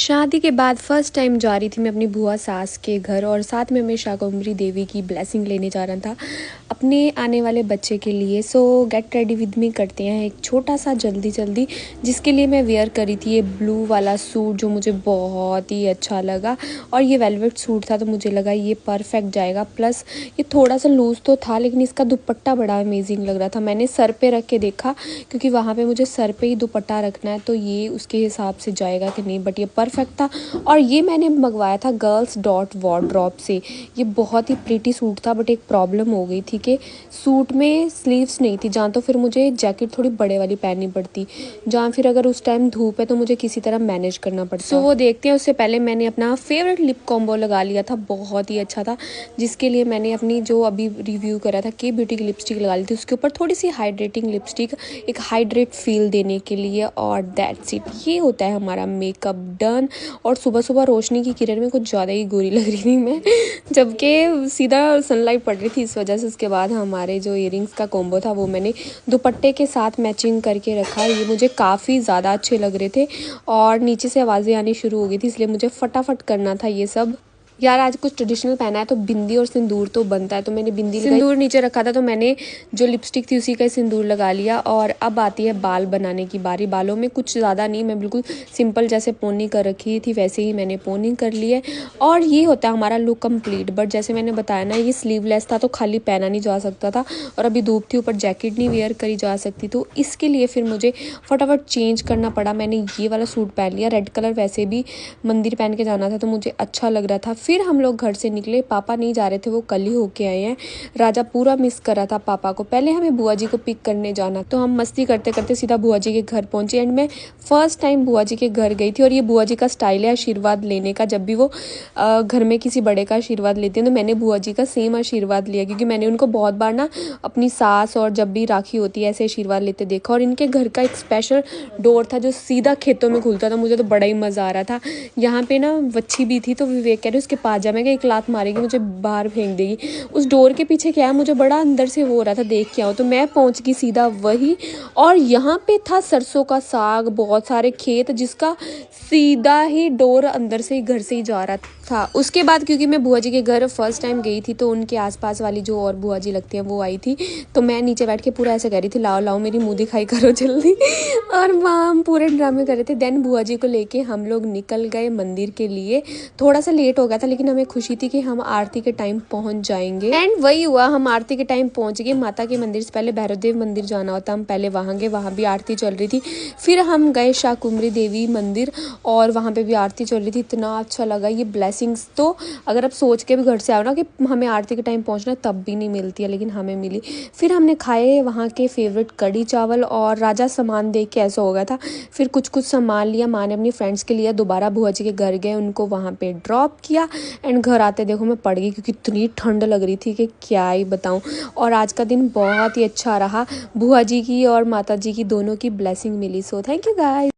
शादी के बाद फर्स्ट टाइम जा रही थी मैं अपनी बुआ सास के घर और साथ में मैं शाकंभरी देवी की ब्लेसिंग लेने जा रहा था अपने आने वाले बच्चे के लिए। सो गेट रेडी विद मी करते हैं एक छोटा सा जल्दी जिसके लिए मैं वेयर करी थी ये ब्लू वाला सूट जो मुझे बहुत ही अच्छा लगा और ये वेलवेट सूट था तो मुझे लगा ये परफेक्ट जाएगा। प्लस ये थोड़ा सा लूज़ तो था लेकिन इसका दुपट्टा बड़ा अमेजिंग लग रहा था। मैंने सर पे रख के देखा क्योंकि वहाँ पे मुझे सर पे ही दुपट्टा रखना है तो ये उसके हिसाब से जाएगा कि नहीं, बट ये परफेक्ट था। और ये मैंने मंगवाया था गर्ल्स डॉट वार्डरोब से। ये बहुत ही प्रीटी सूट था बट एक प्रॉब्लम हो गई थी कि सूट में स्लीव्स नहीं थी, जहाँ तो फिर मुझे जैकेट थोड़ी बड़े वाली पहननी पड़ती, जहाँ फिर अगर उस टाइम धूप है तो मुझे किसी तरह मैनेज करना पड़ता। सो वो देखते हैं उससे पहले मैंने अपना फेवरेट लिप कॉम्बो लगा लिया था, बहुत ही अच्छा था, जिसके लिए मैंने अपनी जो अभी रिव्यू करा था के ब्यूटी की लिपस्टिक लगा ली थी, उसके ऊपर थोड़ी सी हाइड्रेटिंग लिपस्टिक एक हाइड्रेट फील देने के लिए। और दैट्स इट, ये होता है हमारा मेकअप डन। और सुबह सुबह रोशनी की किरण में कुछ ज़्यादा ही गोरी लग रही थी मैं, जबकि सीधा सनलाइट पड़ रही थी इस वजह से। उसके बाद हमारे जो इयरिंग्स का कॉम्बो था वो मैंने दुपट्टे के साथ मैचिंग करके रखा। ये मुझे काफ़ी ज़्यादा अच्छे लग रहे थे और नीचे से आवाज़ें आनी शुरू हो गई थी, इसलिए मुझे फटाफट करना था ये सब। यार आज कुछ ट्रेडिशनल पहना है तो बिंदी और सिंदूर तो बनता है, तो मैंने बिंदी सिंदूर नीचे रखा था तो मैंने जो लिपस्टिक थी उसी का सिंदूर लगा लिया। और अब आती है बाल बनाने की बारी। बालों में कुछ ज़्यादा नहीं, मैं बिल्कुल सिंपल जैसे पोनी कर रखी थी वैसे ही मैंने पोनी कर ली है और ये होता है हमारा लुक कंप्लीट। बट जैसे मैंने बताया ना ये स्लीवलेस था तो खाली पहना नहीं जा सकता था और अभी धूप थी, ऊपर जैकेट नहीं वेयर करी जा सकती, तो इसके लिए फिर मुझे फटाफट चेंज करना पड़ा। मैंने ये वाला सूट पहन लिया, रेड कलर वैसे भी मंदिर पहन के जाना था तो मुझे अच्छा लग रहा था। फिर हम लोग घर से निकले, पापा नहीं जा रहे थे, वो कल ही होके आए हैं। राजा पूरा मिस कर रहा था पापा को। पहले हमें बुआ जी को पिक करने जाना तो हम मस्ती करते करते सीधा बुआ जी के घर पहुंचे। एंड मैं फर्स्ट टाइम बुआ जी के घर गई थी और ये बुआ जी का स्टाइल है आशीर्वाद लेने का। जब भी वो घर में किसी बड़े का आशीर्वाद लेते हैं तो मैंने बुआ जी का सेम आशीर्वाद लिया, क्योंकि मैंने उनको बहुत बार ना अपनी सास और जब भी राखी होती है ऐसे आशीर्वाद लेते देखा। और इनके घर का एक स्पेशल डोर था जो सीधा खेतों में खुलता था, मुझे तो बड़ा ही मज़ा आ रहा था। यहाँ पे ना वच्छी भी थी तो विवेक कह रहे उसके पास जा, मैं एक लात मारेगी मुझे बाहर फेंक देगी। उस डोर के पीछे क्या है मुझे बड़ा अंदर से हो रहा था देख के आओ, तो मैं पहुंच गई सीधा वही। और यहाँ पे था सरसों का साग, बहुत सारे खेत, जिसका सीधा ही डोर अंदर से ही घर से ही जा रहा था। उसके बाद क्योंकि मैं बुआ जी के घर फर्स्ट टाइम गई थी तो उनके आसपास वाली जो और बुआ जी लगती हैं वो आई थी, तो मैं नीचे बैठ के पूरा ऐसे कह रही थी लाओ लाओ मेरी मुँह दिखाई करो जल्दी। और वहाँ हम पूरे ड्रामे कर रहे थे। देन बुआ जी को लेके हम लोग निकल गए मंदिर के लिए। थोड़ा सा लेट हो गया था लेकिन हमें खुशी थी कि हम आरती के टाइम पहुंच जाएंगे। एंड वही हुआ, हम आरती के टाइम पहुंच गए। माता के मंदिर से पहले भैरव देव मंदिर जाना होता, हम पहले वहां गए, वहां भी आरती चल रही थी। फिर हम गए शाकुंभरी देवी मंदिर और वहां पे भी आरती चल रही थी। इतना अच्छा लगा। ये ब्लेसिंग्स तो अगर आप सोच के भी घर से आओ ना कि हमें आरती के टाइम पहुंचना तब भी नहीं मिलती है, लेकिन हमें मिली। फिर हमने खाए वहाँ के फेवरेट कढ़ी चावल और राजा सामान देख के ऐसा हो गया था। फिर कुछ सामान लिया, माँ ने अपनी फ्रेंड्स के लिए, दोबारा बुआ जी के घर गए, उनको वहाँ पे ड्रॉप किया। एंड घर आते देखो मैं पड़ गई क्योंकि इतनी ठंड लग रही थी कि क्या ही बताऊं। और आज का दिन बहुत ही अच्छा रहा, बुआ जी की और माता जी की दोनों की ब्लेसिंग मिली। So thank you guys.